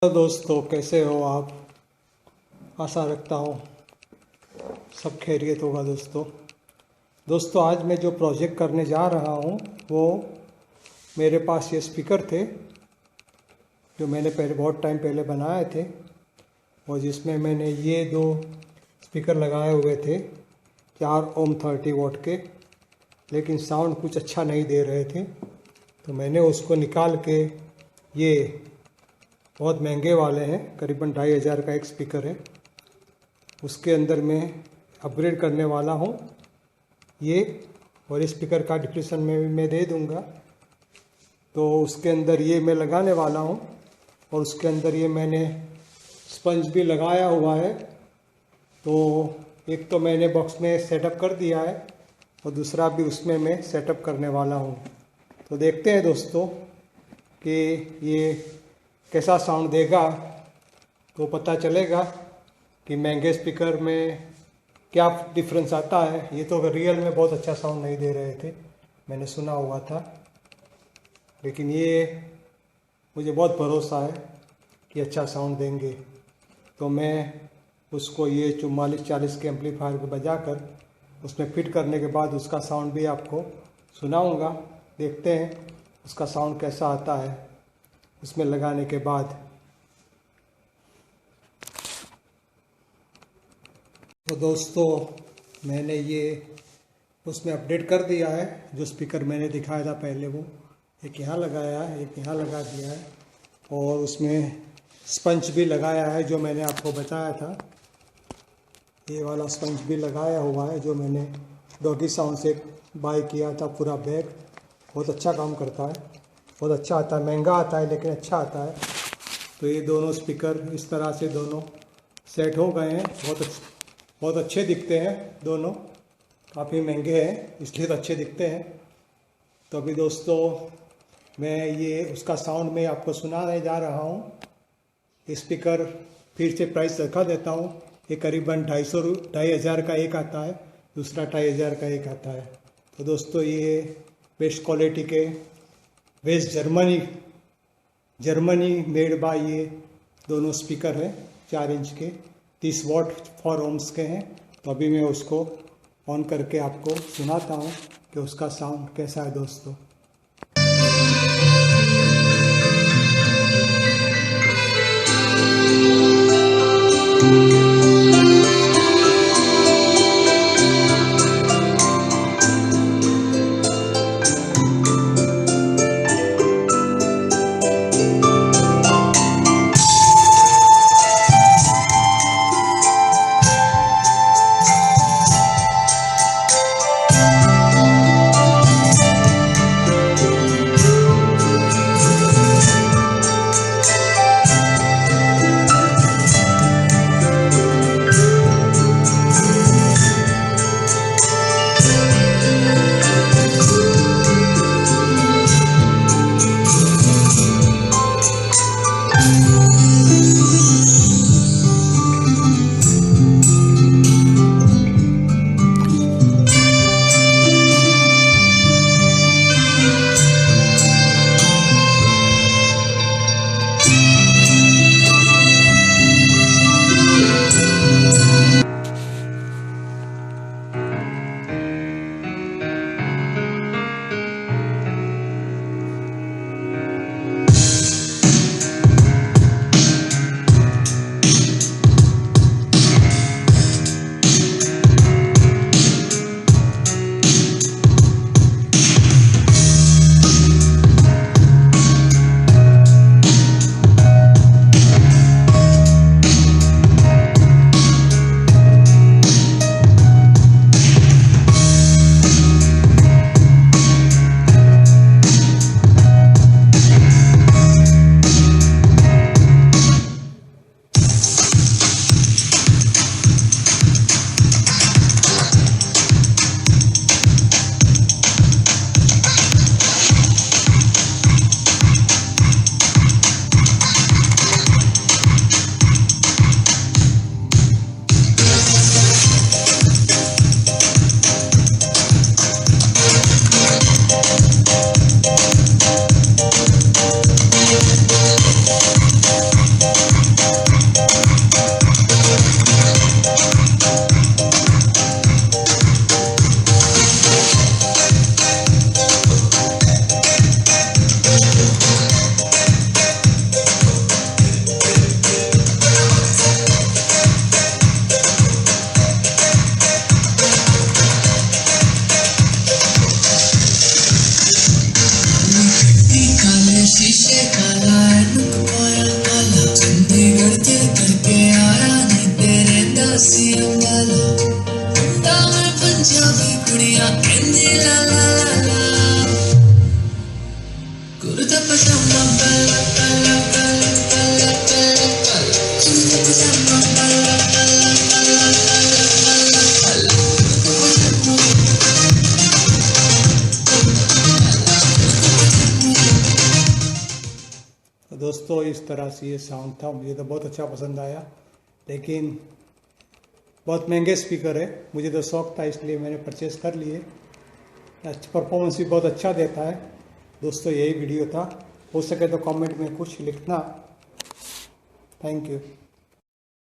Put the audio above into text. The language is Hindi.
तो दोस्तों, कैसे हो आप? आशा रखता हूँ सब खैरियत होगा। दोस्तों आज मैं जो प्रोजेक्ट करने जा रहा हूँ वो मेरे पास ये स्पीकर थे जो मैंने पहले बहुत टाइम पहले बनाए थे, और जिसमें मैंने ये दो स्पीकर लगाए हुए थे 4 ओम 30 वॉट के, लेकिन साउंड कुछ अच्छा नहीं दे रहे थे। तो मैंने उसको निकाल के, ये बहुत महंगे वाले हैं, करीबन 2500 का एक स्पीकर है, उसके अंदर मैं अपग्रेड करने वाला हूँ ये। और इस स्पीकर का डिस्क्रिप्शन में भी मैं दे दूँगा। तो उसके अंदर ये मैं लगाने वाला हूँ, और उसके अंदर ये मैंने स्पंज भी लगाया हुआ है। तो एक तो मैंने बॉक्स में सेटअप कर दिया है, और दूसरा भी उसमें मैं सेटअप करने वाला हूँ। तो देखते हैं दोस्तों कि ये कैसा साउंड देगा, तो पता चलेगा कि महंगे स्पीकर में क्या डिफरेंस आता है। ये तो रियल में बहुत अच्छा साउंड नहीं दे रहे थे, मैंने सुना हुआ था, लेकिन ये मुझे बहुत भरोसा है कि अच्छा साउंड देंगे। तो मैं उसको ये 44-40 के एम्पलीफायर को बजाकर उसमें फिट करने के बाद उसका साउंड भी आपको सुनाऊंगा। देखते हैं उसका साउंड कैसा आता है उसमें लगाने के बाद। तो दोस्तों, मैंने ये उसमें अपडेट कर दिया है। जो स्पीकर मैंने दिखाया था पहले, वो एक यहाँ लगाया है, एक यहाँ लगा दिया है, और उसमें स्पंज भी लगाया है जो मैंने आपको बताया था। ये वाला स्पंज भी लगाया हुआ है जो मैंने डॉगी साउंड से बाय किया था। पूरा बैग बहुत अच्छा काम करता है, बहुत अच्छा आता है, महंगा आता है लेकिन अच्छा आता है। तो ये दोनों स्पीकर इस तरह से दोनों सेट हो गए हैं। बहुत अच्छे दिखते हैं दोनों, काफ़ी महंगे हैं इसलिए तो अच्छे दिखते हैं। तो अभी दोस्तों मैं ये उसका साउंड में आपको सुनाने जा रहा हूँ। स्पीकर फिर से प्राइस रखा देता हूँ। ये करीबन 2500 का एक आता है, दूसरा 2500 का एक आता है। तो दोस्तों ये बेस्ट क्वालिटी के वेस्ट जर्मनी मेड बाय ये दोनों स्पीकर हैं, 4 इंच के, 30 वॉट 4 ओम्स के हैं। तो अभी मैं उसको ऑन करके आपको सुनाता हूँ कि उसका साउंड कैसा है दोस्तों। दोस्तों इस तरह से ये साउंड था, मुझे तो बहुत अच्छा पसंद आया। लेकिन बहुत महंगे स्पीकर है, मुझे तो शौक था इसलिए मैंने परचेज़ कर लिए। परफॉर्मेंस भी बहुत अच्छा देता है। दोस्तों यही वीडियो था, हो सके तो कमेंट में कुछ लिखना। Thank you.